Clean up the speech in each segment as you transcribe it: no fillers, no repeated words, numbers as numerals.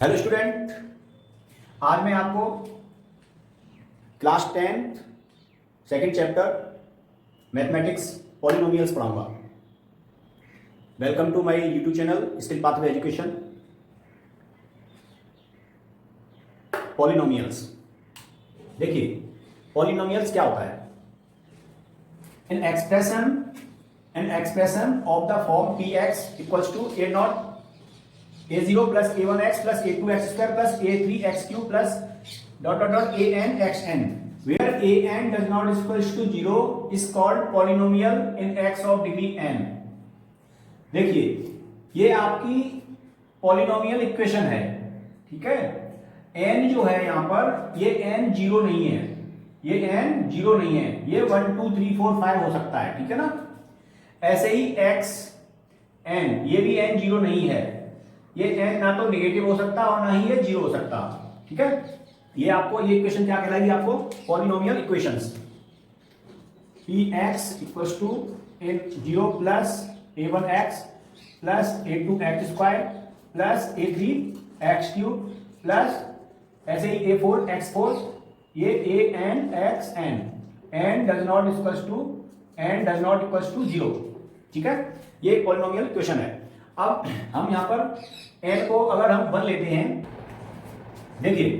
Hello student, आज मैं आपको class 10th second chapter mathematics polynomials पढ़ाऊंगा। Welcome to my YouTube channel skill pathway education. Polynomials, देखिए polynomials क्या होता है। An expression of the form p x equals to a naught a0 plus a1x plus a2x square plus a3x cube plus dot dot dot an xn, where an does not equals to 0 is called polynomial in x of degree n। देखिए ये आपकी polynomial equation है, ठीक है। n जो है यहाँ पर ये n जीरो नहीं है, ये n जीरो नहीं है, ये 1 2 3 4 5 हो सकता है, ठीक है ना। ऐसे ही x n, ये भी n जीरो नहीं है, ये n ना तो नेगेटिव हो सकता और ना ही ये जीरो हो सकता, ठीक है। ये आपको ये इक्वेशन क्या कहलाएगी, आपको polynomial equations. P x equals to a0 plus a1x plus a2x square plus a3x cube plus ऐसे ही a4x4, ये an xn, n does not equals to 0, ठीक है। ये पॉलिनोमियल इक्वेशन है। अब हम यहां पर n को अगर हम 1 लेते हैं, देखिए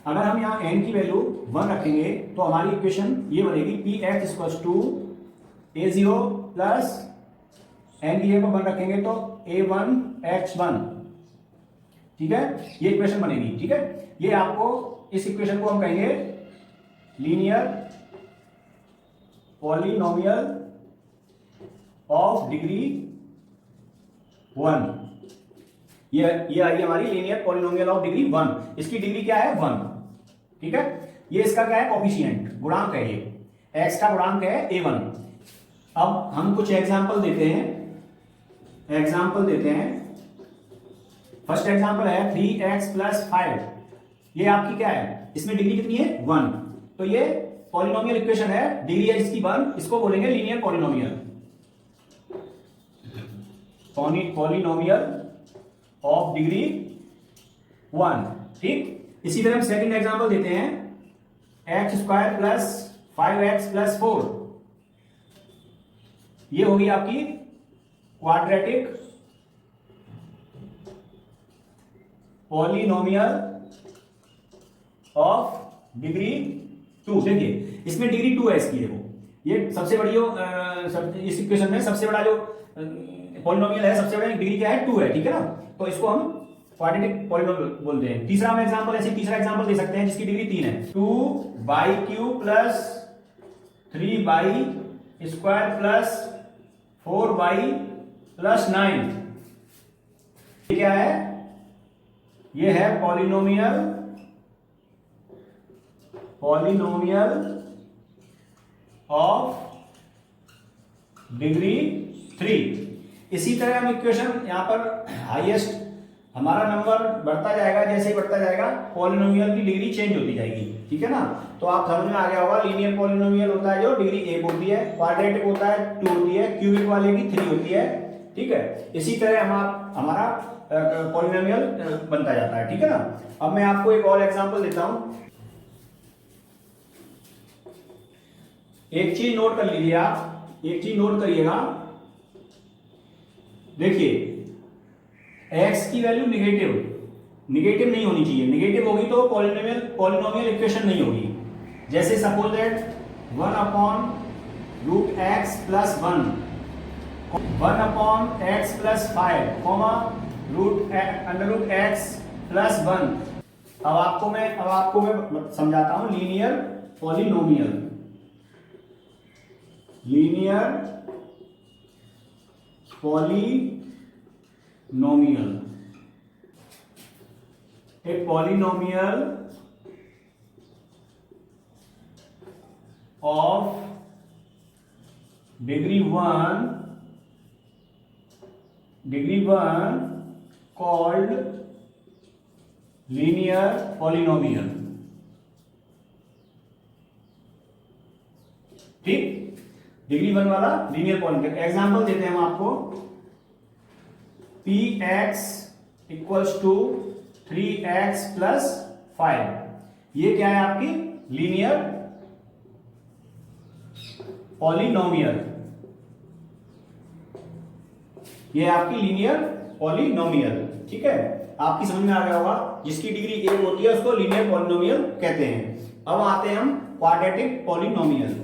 अगर हम यहां n की वैल्यू 1 रखेंगे तो हमारी इक्वेशन ये बनेगी P x equals to a0 plus n की जगह पर 1 रखेंगे तो a1x1, ठीक है। ये इक्वेशन बनेगी, ठीक है। ये आपको इस इक्वेशन को हम कहेंगे लीनियर पॉलिनोमियल ऑफ डिग्री 1। ये आई हमारी लीनियर पॉलिनोमियल ऑफ डिग्री 1। इसकी डिग्री क्या है, 1, ठीक है। ये इसका क्या है, कोफिशिएंट, गुणांक है। ये x का गुणांक है a1। अब हम कुछ एग्जांपल देते हैं। फर्स्ट एग्जांपल है 3x प्लस 5। ये आपकी क्या है, इसमें डिग्री कितनी है, 1। तो ये पॉलिनोमियल इक्वेशन है, डिग्री है इसकी 1, इसको बोलेंगे लीनियर पॉलिनोमियल ऑफ डिग्री 1, ठीक। इसी तरह हम सेकंड एग्जांपल देते हैं x square plus 5x plus 4। ये होगी आपकी क्वाड्रेटिक पॉलिनोमियल ऑफ डिग्री 2। देखिए इसमें डिग्री 2 है इसकी, देखो ये सबसे बड़ी इस इक्वेशन में सबसे बड़ा जो पॉलिनोमियल है, सबसे बड़ा डिग्री क्या है, 2 है, ठीक है ना। तो इसको हम क्वाड्रेटिक पॉलिनोमियल बोलते हैं। तीसरा हम एग्जांपल तीसरा एग्जांपल दे सकते हैं जिसकी डिग्री 3 है, 2y³ plus 3y square plus 4y plus 9। ये क्या है, ये है पॉलिनोमियल ऑफ डिग्री 3। इसी तरह हम इक्वेशन यहां पर हाईएस्ट हमारा नंबर बढ़ता जाएगा, जैसे ही बढ़ता जाएगा पॉलिनोमियल की डिग्री चेंज होती जाएगी, ठीक है ना। तो आप समझ में आ गया होगा, लीनियर पॉलिनोमियल होता है जो डिग्री 1 होती है, क्वाड्रेटिक होता है 2 होती है, क्यूबिक वाले की 3 होती है, ठीक है। इसी तरह हमारा पॉलिनोमियल बनता जाता है, ठीक है ना। अब मैं आपको एक और एग्जांपल देता हूं। एक चीज नोट कर लीजिए, आप एक चीज नोट करिएगा। देखिए x की वैल्यू निगेटिव नहीं होनी चाहिए। निगेटिव होगी तो पॉलिनोमियल इक्वेशन नहीं होगी। जैसे suppose that 1/√x plus 1, 1/x plus 5, √x plus 1। अब आपको मैं समझाता हूं linear polynomial. A polynomial of degree 1 called linear polynomial, ठीक। डिग्री 1 वाला लीनियर पॉलिनोमियल। एग्जांपल देते हैं हम आपको, P x equals to 3 9x plus 5, ये क्या है आपकी लीनियर पॉलिनोमियल, ये आपकी लीनियर पॉलिनोमियल। ठीक है, आपकी समझ में आ गया होगा, जिसकी डिग्री 1 होती है उसको लीनियर पॉलिनोमियल कहते हैं। अब आते हैं हम क्वाड्रेटिक पॉलिनोमियल।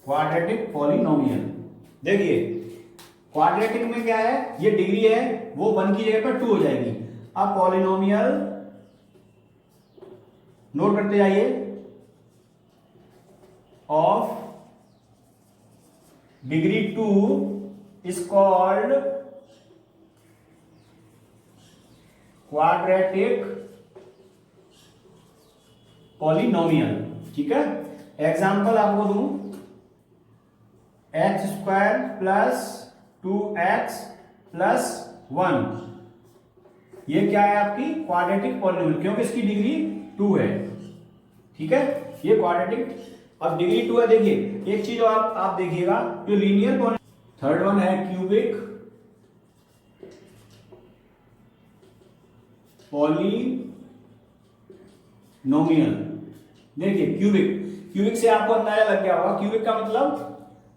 क्वाड्रेटिक पॉलिनोमियल, देखिए क्वाड्रेटिक में क्या है, ये डिग्री है वो 1 की जगह पर 2 हो जाएगी। अब पॉलिनोमियल नोट करते जाइए, of degree 2 is called quadratic polynomial. ठीक है, एग्जांपल आपको दूं, x square plus 2x plus 1, ये क्या है आपकी क्वाड्रेटिक पॉलिनोमियल, क्योंकि इसकी डिग्री 2 है। ठीक है, ये क्वाड्रेटिक, अब डिग्री 2 है। देखिए एक चीज आप देखिएगा, जो लीनियर पॉलिनोमियल, थर्ड वन है क्यूबिक पॉलिनोमियल। देखिए क्यूबिक से आपको अंदाजा लग गया होगा, क्यूबिक का मतलब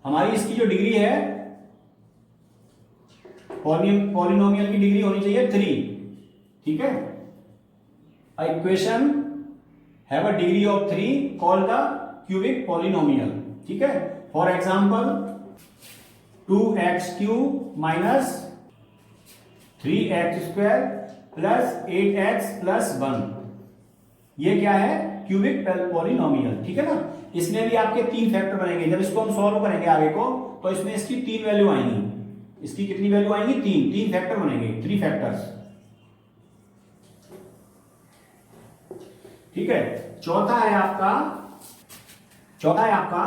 हमारी इसकी जो डिग्री है, पॉलिनोमियल की डिग्री होनी चाहिए 3। ठीक है, equation have a degree of 3 called the cubic polynomial. ठीक है, for example 2x³ minus 3x² plus 8x plus 1, ये क्या है क्यूबिक पॉलिनोमियल। ठीक है ना, इसमें भी आपके 3 फैक्टर बनेंगे। जब इसको हम सॉल्व करेंगे आगे को, तो इसमें इसकी 3 वैल्यू आएंगी। इसकी कितनी वैल्यू आएंगी? 3 फैक्टर बनेंगे, 3 फैक्टर्स। ठीक है, चौथा है आपका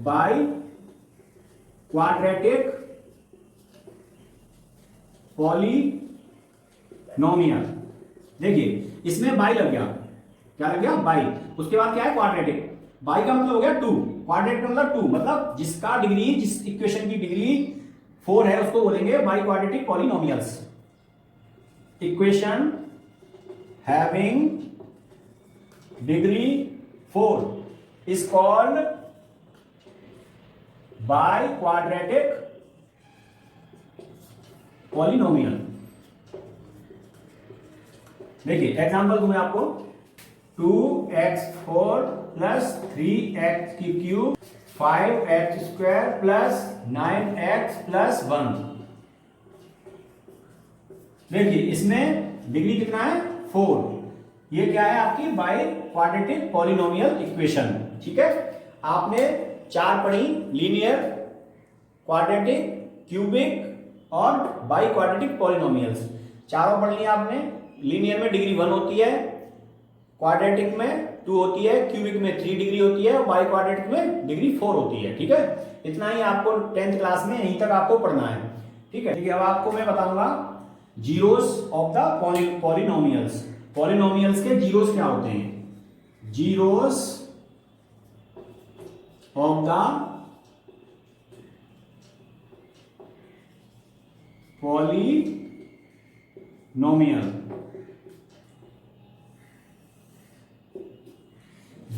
बाई क्वाड्रेटिक पॉलिनोमियल। देखिए इसमें बाई लग गया, क्या लग गया? बाई। उसके बाद क्या है? क्वाड्रेटिक। बाई का मतलब हो गया 2, क्वाड्रेटिक का मतलब 2, मतलब जिसका डिग्री, जिस इक्वेशन की डिग्री 4 है उसको बोलेंगे by quadratic polynomials. Equation having degree 4 is called by quadratic polynomial. देखिए एग्जांपल दूं मैं आपको, 2x4 plus 3x³ 5x² plus 9x plus 1। देखिए इसमें डिग्री कितना है? 4। ये क्या है आपकी बाई क्वाड्रेटिक पॉलिनोमियल इक्वेशन। ठीक है, आपने 4 पढ़ी, लीनियर, क्वाड्रेटिक, क्यूबिक और बाई क्वाड्रेटिक पॉलिनोमियल्स। चारों पढ़ लिया आपने। लीनियर में डिग्री 1 होती है, क्वाड्रेटिक में 2 होती है, क्यूबिक में 3 डिग्री होती है और बाई क्वाड्रेटिक में डिग्री 4 होती है। ठीक है, इतना ही आपको 10th क्लास में यहीं तक आपको पढ़ना है। ठीक है, अब आपको मैं बताऊंगा zeros of the polynomials. Polynomials के जीरोस क्या होते हैं? Zeros of the polynomial.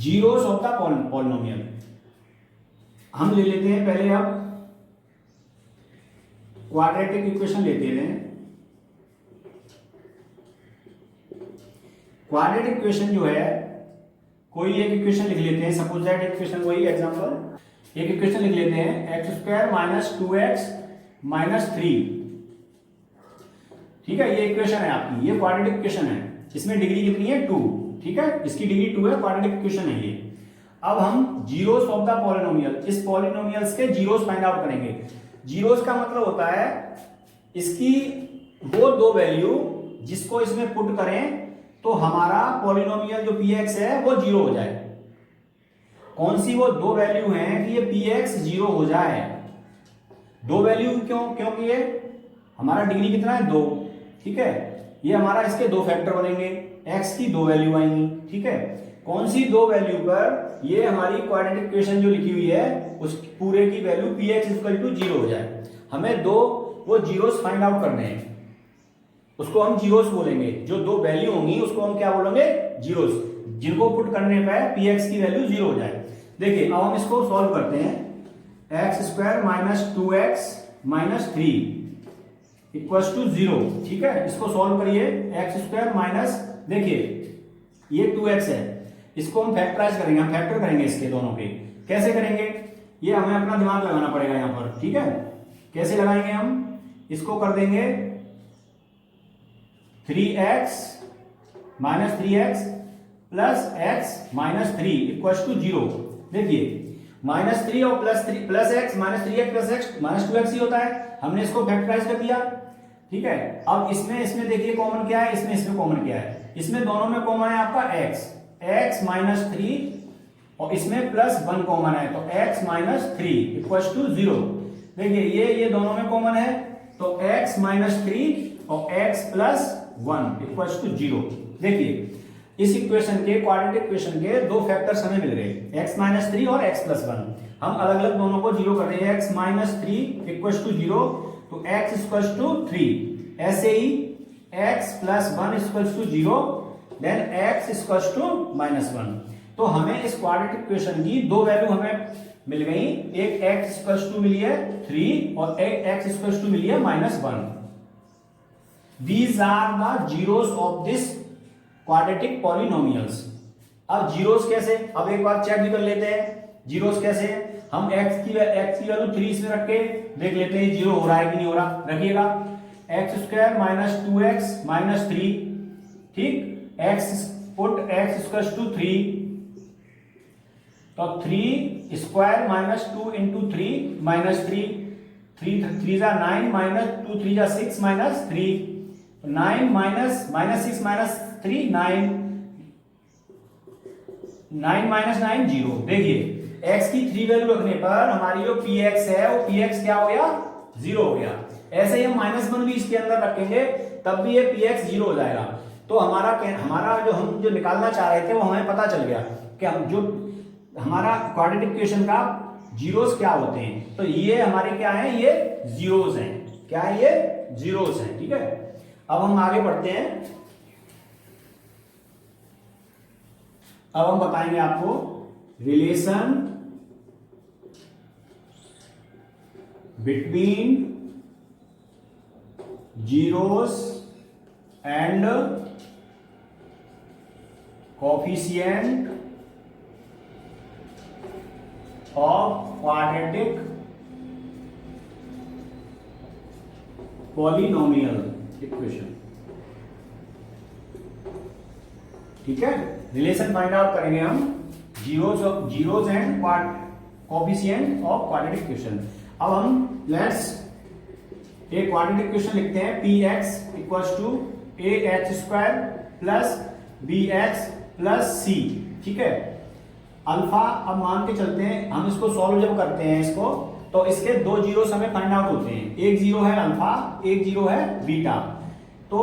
Zeros of the polynomial हम ले लेते हैं पहले। अब क्वाड्रेटिक इक्वेशन लेते हैं। क्वाड्रेटिक इक्वेशन जो है, कोई एक इक्वेशन लिख लेते हैं, सपोज दैट इक्वेशन, वही एग्जांपल, एक इक्वेशन लिख लेते हैं, x² माइनस 2x माइनस 3। ठीक है, ये इक्वेशन है आपकी, ये क्वाड्रेटिक इक्वेशन है। इसमें डिग्री कितनी है? 2। ठीक है, इसकी डिग्री 2 है, क्वाड्रेटिक इक्वेशन है ये। अब हम जीरोस ऑफ द पॉलिनोमियल, इस पॉलिनोमियल्स के जीरोस फाइंड आउट करेंगे। जीरोस का मतलब होता है इसकी वो 2 वैल्यू जिसको इसमें पुट करें तो हमारा पॉलिनोमियल जो px है वो 0 हो जाए। कौन सी वो 2 वैल्यू हैं कि ये px 0 हो जाए? 2 वैल्यू क्यों? क्योंकि ये हमारा डिग्री कितना है? 2। ठीक है, ये हमारा इसके 2 फैक्टर बनेंगे, x की 2 वैल्यू आएंगी। ठीक है, कौन सी दो वैल्यू पर ये हमारी क्वाड्रेटिक इक्वेशन जो लिखी हुई है उस पूरे की वैल्यू px इक्वल टू 0 हो जाए। हमें दो वो जीरोस फाइंड आउट करने हैं, उसको हम जीरोस बोलेंगे। जो दो वैल्यू होंगी उसको हम क्या बोलेंगे, जीरोस, जिनको पुट करने पर px की वैल्यू 0 हो जाए। देखिए अब हम इसको सॉल्व करते हैं। X square minus 2x minus 3 equals to 0। ठीक है, इसको सॉल्व करिए। एक्स स्क्वायर माइनस, देखिए ये 2x है, इसको हम फैक्टराइज करेंगे, हम फैक्टर करेंगे इसके दोनों के। कैसे करेंगे ये हमें अपना दिमाग लगाना पड़ेगा यहां पर। ठीक है, कैसे लगाएंगे हम, इसको कर देंगे 3x minus 3x plus x minus 3 equals to 0। देखिए -3 और plus x minus 3x plus x minus 2x ही होता है, हमने इसको फैक्टराइज कर दिया। ठीक है, अब इसमें देखिए कॉमन क्या है, इसमें कॉमन क्या है, इसमें दोनों में कॉमन है आपका x माइनस 3 और इसमें प्लस 1 कॉमन है, तो x माइनस 3 इक्वल्स टू 0। देखिए ये दोनों में कॉमन है, तो x माइनस 3 और x प्लस 1 इक्वल्स टू 0। देखिए इस इक्वेशन के, क्वाड्रेटिक इक्वेशन के दो फैक्टर्स हमें मिल गए, x माइनस 3 और x प्लस 1। हम अलग अलग दोनों को 0 कर देंगे। x माइनस 3 इक्वल्स टू 0, तो x इक्वल्स टू 3। ऐसे ही x plus 1 equals to 0, then x equals to minus 1। तो हमें इस क्वाड्रेटिक इक्वेशन की दो वैल्यू हमें मिल गई, एक x इक्वल्स टू मिली है 3 और एक x इक्वल्स टू मिली है minus 1। These are the zeros of this quadratic polynomials. अब जीरोस कैसे, अब एक बार चेक भी कर लेते हैं जीरोस कैसे। हम x की वैल्यू 3 इसमें रख के देख लेते हैं जीरो हो रहा है कि नहीं हो रहा। रखिएगा x square minus 2x minus 3, ठीक, x put x equals to 3, तो 3 स्क्वायर माइनस 2 इंटू 3 माइनस 3, 3 जा 9 माइनस 2 3 जा 6 माइनस 3, 9 माइनस 6 माइनस 3 9 माइनस 9 0। देखिए x की 3 वैल्यू रखने पर हमारी जो px है वो px क्या हो गया, 0 हो गया। ऐसे ही हम -1 भी इसके अंदर रखेंगे तब भी ये px 0 हो जाएगा। तो हमारा जो हम जो निकालना चाह रहे थे वो हमें पता चल गया कि हम जो हमारा क्वाड्रेटिक इक्वेशन का जीरोस क्या होते हैं। तो ये हमारे क्या है, ये जीरोस हैं। क्या है, ये जीरोस हैं। ठीक है, अब हम आगे बढ़ते हैं। अब हम बताएंगे आपको relation between zeros and coefficient of quadratic polynomial equation. ठीक है, रिलेशन फाइंड आउट करेंगे हम zeros and coefficient of quadratic equation. अब हम लेट्स एक क्वाड्रेटिक इक्वेशन लिखते हैं, px equals to ax square plus bx plus c। ठीक है, अल्फा, अब मान के चलते हैं हम इसको सॉल्व जब करते हैं इसको, तो इसके दो जीरोस हमें फाइंड आउट होते हैं, एक जीरो है अल्फा, एक जीरो है बीटा। तो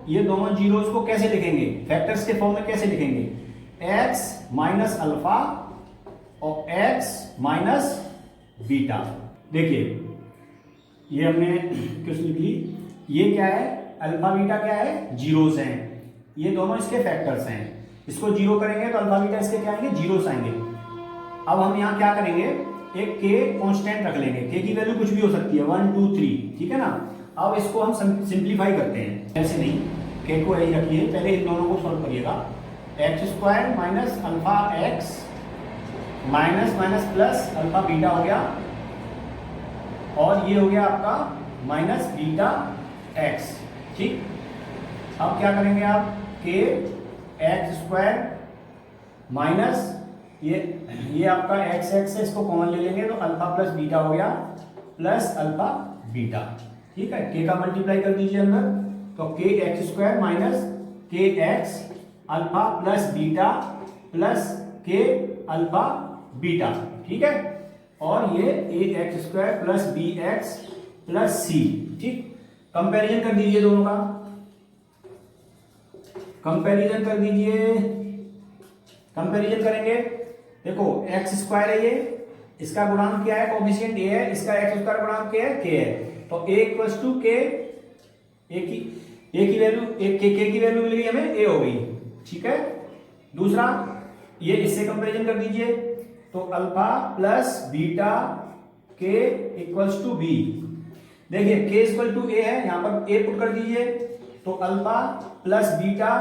ये दोनों जीरोस को कैसे लिखेंगे, फैक्टर्स के फॉर्म में कैसे लिखेंगे, x माइनस अल्फा और x माइनस बीटा। देखिए ये हमने क्वेश्चन लिख ली, ये क्या है, अल्फा बीटा क्या है, जीरोस हैं, ये दोनों इसके फैक्टर्स हैं। इसको जीरो करेंगे तो अल्फा बीटा इसके क्या आएंगे, जीरोस आएंगे। अब हम यहाँ क्या करेंगे, एक k कांस्टेंट रख लेंगे, k की वैल्यू कुछ भी हो सकती है 1 2 3, ठीक है ना। अब इसको हम सिंप्लीफाई करते हैं, ऐसे नहीं, k को यही रखिए, पहले इन दोनों को सॉल्व करिएगा। X square minus alpha x minus minus plus alpha beta हो गया, और ये हो गया आपका माइनस बीटा एक्स। ठीक, अब क्या करेंगे आप, k एक्स स्क्वायर माइनस ये आपका एक्स एक्स है, इसको कॉमन ले लेंगे तो अल्फा प्लस बीटा हो गया, प्लस अल्फा बीटा। ठीक है, k का मल्टीप्लाई कर दीजिए अंदर, तो k x square minus k x alpha plus beta plus k alpha beta. ठीक है, और ये a x square plus b x plus c. ठीक, कंपैरिजन कर दीजिए दोनों का, कंपैरिजन कर दीजिए, कंपैरिजन करेंगे, देखो एक्स स्क्वायर है ये, इसका गुणांक क्या है, कोफिशिएंट ए है, इसका एक्स स्क्वायर गुणांक क्या है, के है, तो a इक्वल्स टू के, ए की वैल्यू के की वैल्यू मिल गई हमें, ए हो गई, ठीक है। दूसरा ये इससे कंपैरिजन कर दीजिए, तो अल्फा प्लस बीटा के इक्वल्स टू बी, देखिए के इक्वल टू ए है, यहां पर ए पुट कर दीजिए, तो अल्फा प्लस बीटा,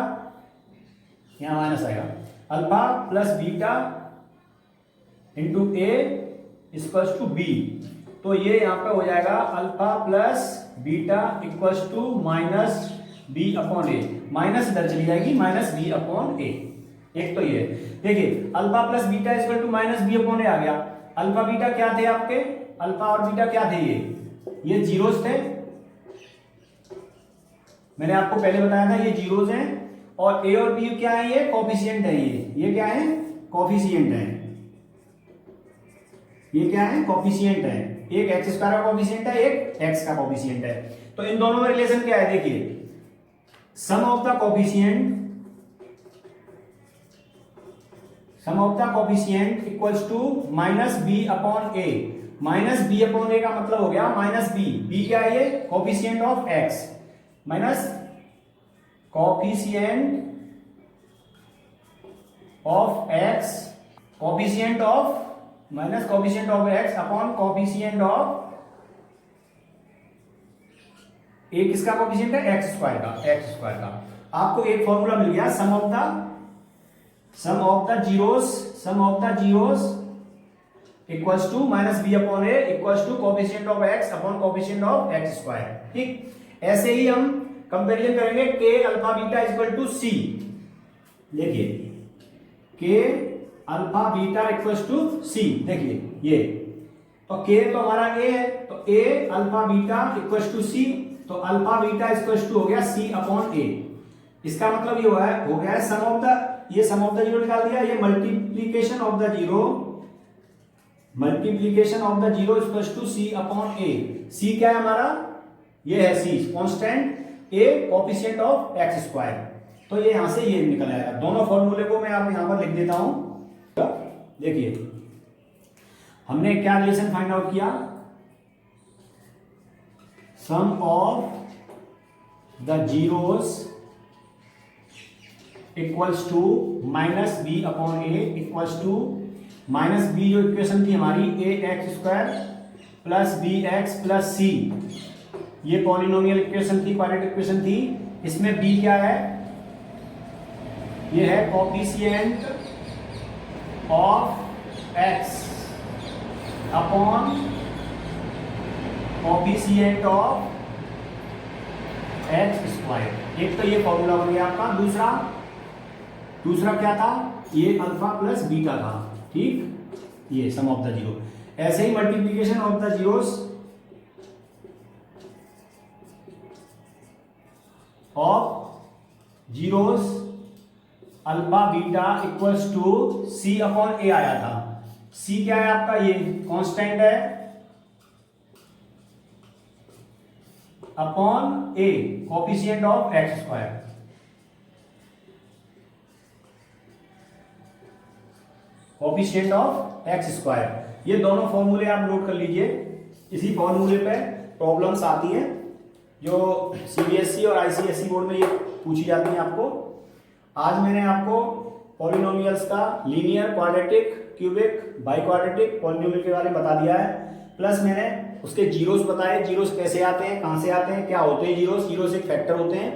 यहां माइनस आएगा, alpha plus beta into A equals to B, तो ये यहां पे हो जाएगा alpha plus beta equals to minus B upon A, minus इधर चली जाएगी, माइनस बी अपॉन ए, एक तो ये देखिए alpha plus beta equal to minus B upon a आ गया। अल्फा बीटा क्या थे आपके, अल्फा और बीटा क्या थे, ये जीरोस थे, मैंने आपको पहले बताया था ये जीरोस हैं, और ए और बी क्या है, ये कोफिशिएंट है, ये क्या है, कोफिशिएंट है, ये क्या है, कोफिशिएंट है, एक एक्स स्क्वायर का कोफिशिएंट है, एक एक्स का कोफिशिएंट है, तो इन दोनों में रिलेशन क्या है, देखिए sum of the coefficient equals to minus B upon A, minus B upon a का मतलब हो गया माइनस बी क्या है, ये coefficient of x, minus coefficient of x, coefficient of minus coefficient of x upon coefficient of a, किसका coefficient है, x square का। आपको एक फॉर्मूला मिल गया, sum of the zeros equals to minus B upon a equals to coefficient of x upon coefficient of x square, ठीक। ऐसे ही हम कंपैरिजन करेंगे k alpha beta equal to c, देखिए k alpha beta equals to c, देखिए ये, तो k तो हमारा ए है, तो a alpha beta equals to c, तो अल्फा बीटा इक्वल्स टू हो गया सी अपॉन ए, इसका मतलब ये हो गया सम ऑफ द जीरो निकाल दिया, ये multiplication of the zero equals to C upon A, C क्या है हमारा, ये है C constant, A coefficient of x square, तो ये यहां से ये निकल आएगा। दोनों फॉर्मूले को मैं आप यहां पर लिख देता हूं, देखिए हमने क्या रिलेशन फाइंड आउट किया, sum of the zeros equals to minus B upon a equals to minus b, जो इक्वेशन थी हमारी a x square plus b x plus c, ये पॉलिनोमियल इक्वेशन थी, क्वाड्रेटिक इक्वेशन थी, इसमें बी क्या है, ये है coefficient of x upon coefficient of x square, एक तो ये फॉर्मूला बन गया आपका। दूसरा क्या था, ये अल्फा प्लस बीटा था, ठीक, ये सम ऑफ द जीरो। ऐसे ही multiplication of the zeros alpha beta equals to C upon A आया था, सी क्या है आपका, ये कांस्टेंट है, upon A coefficient of x square, coefficient of x square, ये दोनों फॉर्मूले आप नोट कर लीजिए। इसी फॉर्मूले पे प्रॉब्लम्स आती हैं जो सीबीएसई और आईसीएसई बोर्ड में ये पूछी जाती हैं आपको। आज मैंने आपको पॉलिनोमियल्स का linear, quadratic, cubic, by quadratic polynomial के बारे में बता दिया है, प्लस मैंने उसके जीरोस बताए, जीरोस कैसे आते हैं, कहां से आते हैं, क्या होते हैं जीरोस एक फैक्टर होते हैं।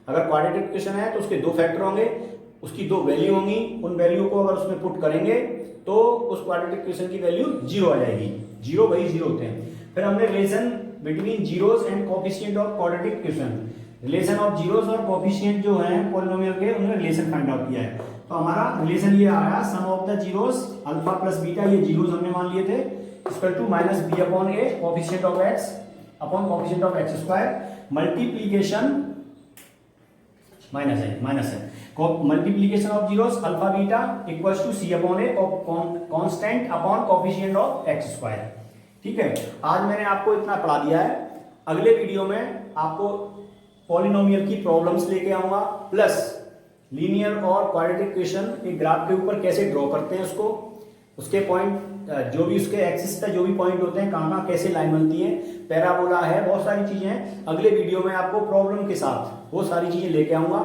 अगर क्वाड्रेटिक इक्वेशन है तो उसके दो फैक्टर होंगे, उसकी दो वैल्यू होंगी, उन वैल्यू को अगर उसमें पुट करेंगे तो उस क्वाड्रेटिक इक्वेशन की वैल्यू जीरो आ जाएगी, जीरो वही जीरो होते हैं। फिर हमने relation between zeros and coefficient of quadratic equation, relation of zeros और कोफिशिएंट जो है पॉलिनोमियल के, उन्हें रिलेशन फाइंड आउट किया है। तो हमारा रिलेशन ये आया, sum of the zeros alpha plus beta, ये जीरोस हमने मान लिए थे, equal to minus B upon A coefficient of x upon coefficient of x square, multiplication minus है multiplication of zeros alpha beta equals to C upon a constant upon coefficient of x square. ठीक है, आज मैंने आपको इतना पढ़ा दिया है। अगले वीडियो में आपको पॉलिनोमियल की प्रॉब्लम्स लेके आऊंगा, प्लस लीनियर और क्वाड्रेटिक इक्वेशन एक ग्राफ के ऊपर कैसे ड्रॉ करते हैं उसको, उसके पॉइंट जो भी उसके एक्सिस पे जो भी पॉइंट होते हैं कहाँ कहाँ कैसे लाइन बनती है, पैराबोला है, बहुत सारी चीजें हैं। अगले वीडियो में आपको प्रॉब्लम के साथ वो सारी चीजें लेके आऊंगा।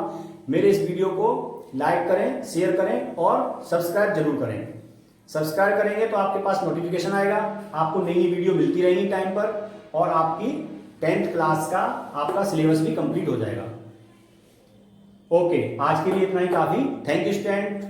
मेरे इस वीडियो को लाइक करें, शेयर करें और सब्सक्राइब जरूर करें। सब्सक्राइब करेंगे तो आपके पास नोटिफिकेशन आएगा, आपको नई नई वीडियो मिलती रहेगी टाइम पर, और आपकी 10th क्लास का आपका सिलेबस भी कंप्लीट हो जाएगा। ओके, आज के लिए इतना ही काफी। Thank you student.